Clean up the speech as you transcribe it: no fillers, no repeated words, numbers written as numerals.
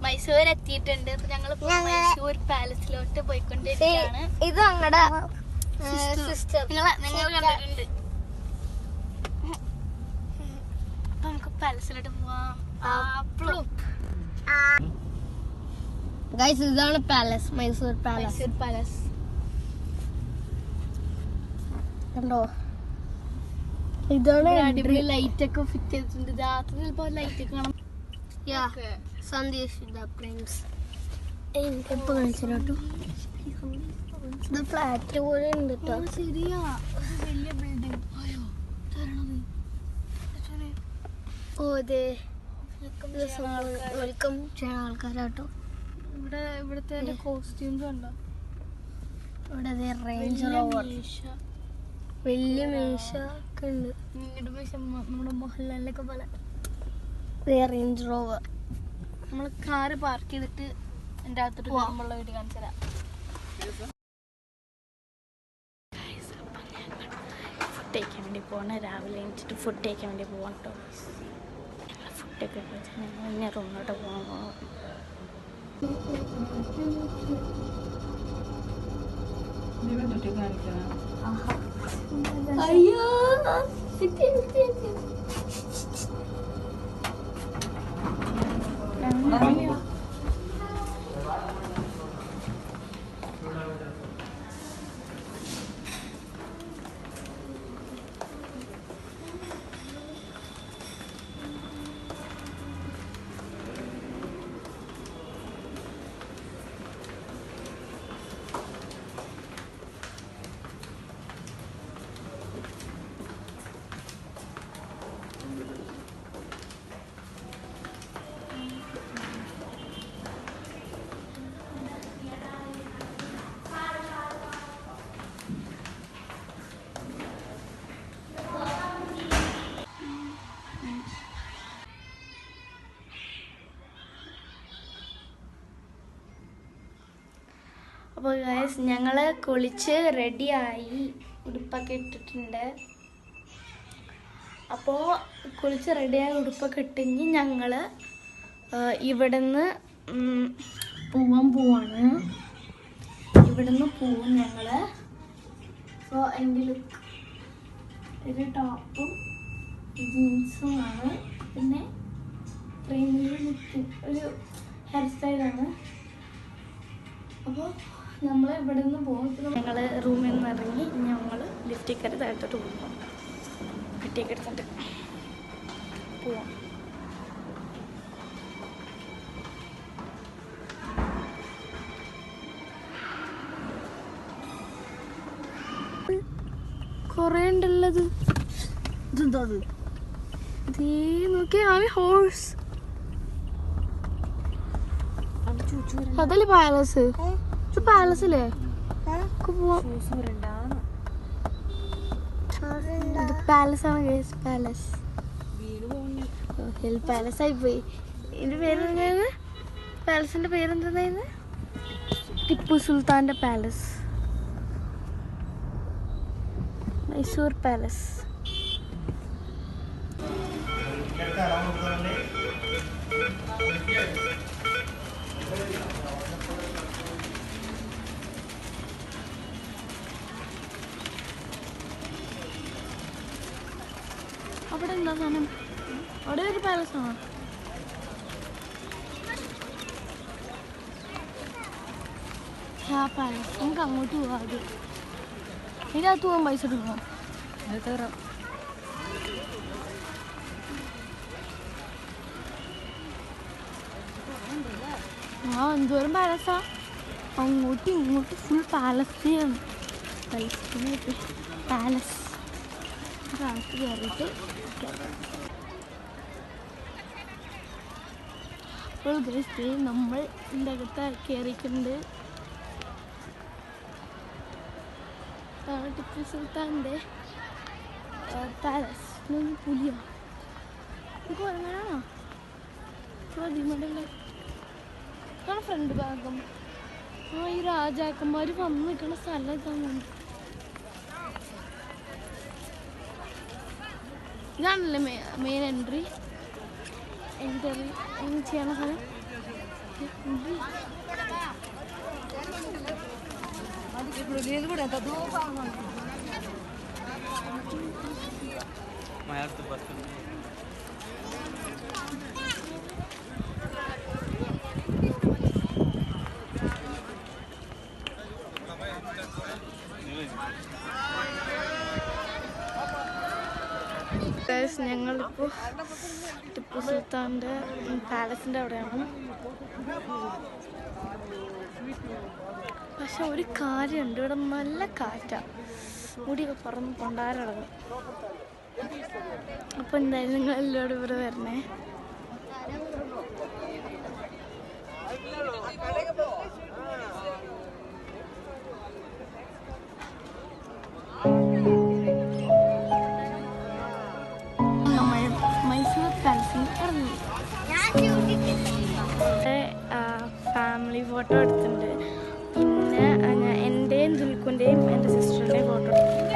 മൈസൂർ എത്തിയിട്ടുണ്ട്. അപ്പൊ ഞങ്ങൾ മൈസൂർ പാലസിലോട്ട് പോയിക്കൊണ്ടിരിക്കുകയാണ്. ഇത് ഞങ്ങളുടെ സിസ്റ്റർ നിങ്ങൾ കണ്ടിട്ടുണ്ട്. അപ്പൊ നമുക്ക് പാലസിലോട്ട് പോവാം. ഗൈസ് ഇതാണ് palace, Mysore palace. Mysore palace കണ്ടോ? ഇതാണ് അടിപൊളി ലൈറ്റ് ഒക്കെ ഫിറ്റ് ചെയ്തിട്ടുണ്ട്. രാത്രി ചിലപ്പോ ലൈറ്റ് ഒക്കെ കാണാം. സന്ദേശ് ഫ്രെയിംസ് ഇപ്പൊ കാണിച്ചോട്ടോ. ഇത് ഫ്ലാറ്റ് പോലെ ഉണ്ട് കേട്ടോ. ശരിയാ, വലിയ ബിൽഡിംഗ്. വെൽക്കം ചെയ്യുന്ന ആൾക്കാരാട്ടോ. ഇവിടുത്തെ കോസ്റ്റ്യൂംസ് ഉണ്ടോ? ഇവിടെ റേഞ്ച് റോവർ, വലിയ മീശ ഒക്കെ ഉണ്ട്. നമ്മുടെ മോഹൻലാലിനൊക്കെ പോലെ റേഞ്ച് റോവർ. നമ്മള് കാറ് പാർക്ക് ചെയ്തിട്ട് എന്റെ അകത്തോട്ട് പോകുമ്പോഴുള്ള വീഡിയോ കാണിച്ചു തരാം. ഫുഡ് കഴിക്കാൻ വേണ്ടി പോകണം. രാവിലെ എണീച്ചിട്ട് ഫുഡ് കഴിക്കാൻ വേണ്ടി പോകാം കേട്ടോ. ഞങ്ങൾ ഫുഡൊക്കെ കഴിച്ചാൽ ഞങ്ങൾ ഇങ്ങനെ റൂമിലോട്ട് പോകണം. അയ്യോ അപ്പോൾ ഗൈസ് ഞങ്ങൾ കുളിച്ച് റെഡിയായി, ഉടുപ്പൊക്കെ ഇട്ടിട്ടുണ്ട്. അപ്പോൾ കുളിച്ച് റെഡിയായി ഉടുപ്പൊക്കെ ഇട്ടെങ്കിൽ ഞങ്ങൾ ഇവിടുന്ന് പോവാണ്. ഇവിടുന്ന് പോവും ഞങ്ങൾ. അപ്പോൾ എൻ്റെ ലുക്ക് ഒരു ടോപ്പും ജീൻസുമാണ്, പിന്നെ ഫ്രെയിമിൽ ഒരു ഹെയർ സ്റ്റൈലാണ്. അപ്പോൾ നമ്മൾ ഇവിടെ നിന്ന് പോകും. ഞങ്ങൾ റൂമിൽ നിന്ന് ഇറങ്ങി ഞങ്ങൾ ലിഫ്റ്റിൽ കയറി താഴത്തോട്ട് പോകും. ലിഫ്റ്റിൽ എടുത്തിട്ട് പോവാം. കുറേ ഉണ്ടല്ലത്. ഇതെന്താ നോക്കിയാ ഹോഴ്സ്. അതല്ലേ പാലസ്? പാലസില്ലേ പാലസാണ് ഗൈസ്. പാലസ് ഹിൽ പാലസ് ആയി പോയി. ഇതിന്റെ പേരെന്തായിരുന്നു? പാലസിന്റെ പേരെന്തായിരുന്നു? ടിപ്പു സുൽത്താന്റെ പാലസ്, മൈസൂർ പാലസ്. അവിടെ എന്താ സാധനം? അവിടെ ഒരു പാലസാണോ? ആ പാലസ്. നമുക്ക് അങ്ങോട്ട് പോവാം. അത് ഇതിനകത്ത് പോകാൻ പൈസ എടുക്കണം. അത് കയറാം. ആ എന്തോരം പാലസാ. അങ്ങോട്ടും ഇങ്ങോട്ടും ഫുൾ പാലസ്. പാലസ് കയറിയിട്ട് അപ്പോൾ ഗൈസ് നമ്മൾ ഇതിൻ്റെ അകത്ത് കയറിയിട്ടുണ്ട്. ടിപ്പു സുൽത്താൻ്റെ പാലസ്. പുലിയോ ഇത് കുറങ്ങാനാണോ? ഇതാണ് ഫ്രണ്ട് ഭാഗം. ഈ രാജാക്കന്മാർ വന്ന് നിൽക്കുന്ന സ്ഥലം ഇതാണ്. ഇതാണല്ലേ മെയിൻ എൻട്രി ചെയ്യണ സ്ഥലം. ഞങ്ങളിപ്പോൾ ടിപ്പു സുൽത്താൻ്റെ പാലസിൻ്റെ അവിടെയാണ്. പക്ഷെ ഒരു കാര്യമുണ്ട്, ഇവിടെ നല്ല കാറ്റാണ്, മുടിയൊക്കെ പറന്ന് കൊണ്ടാരടങ്ങും. അപ്പോൾ എന്തായാലും നിങ്ങളെല്ലാവരും ഇവിടെ വരണേ. മൈസൂർ പാലസിന് ഇറങ്ങി. ഫാമിലി ഫോട്ടോ എടുത്തിട്ടുണ്ട്. പിന്നെ എൻ്റെയും ദുൽഖുൻ്റെയും എൻ്റെ സിസ്റ്ററിൻ്റെയും ഫോട്ടോ എടുത്തിട്ടുണ്ട്.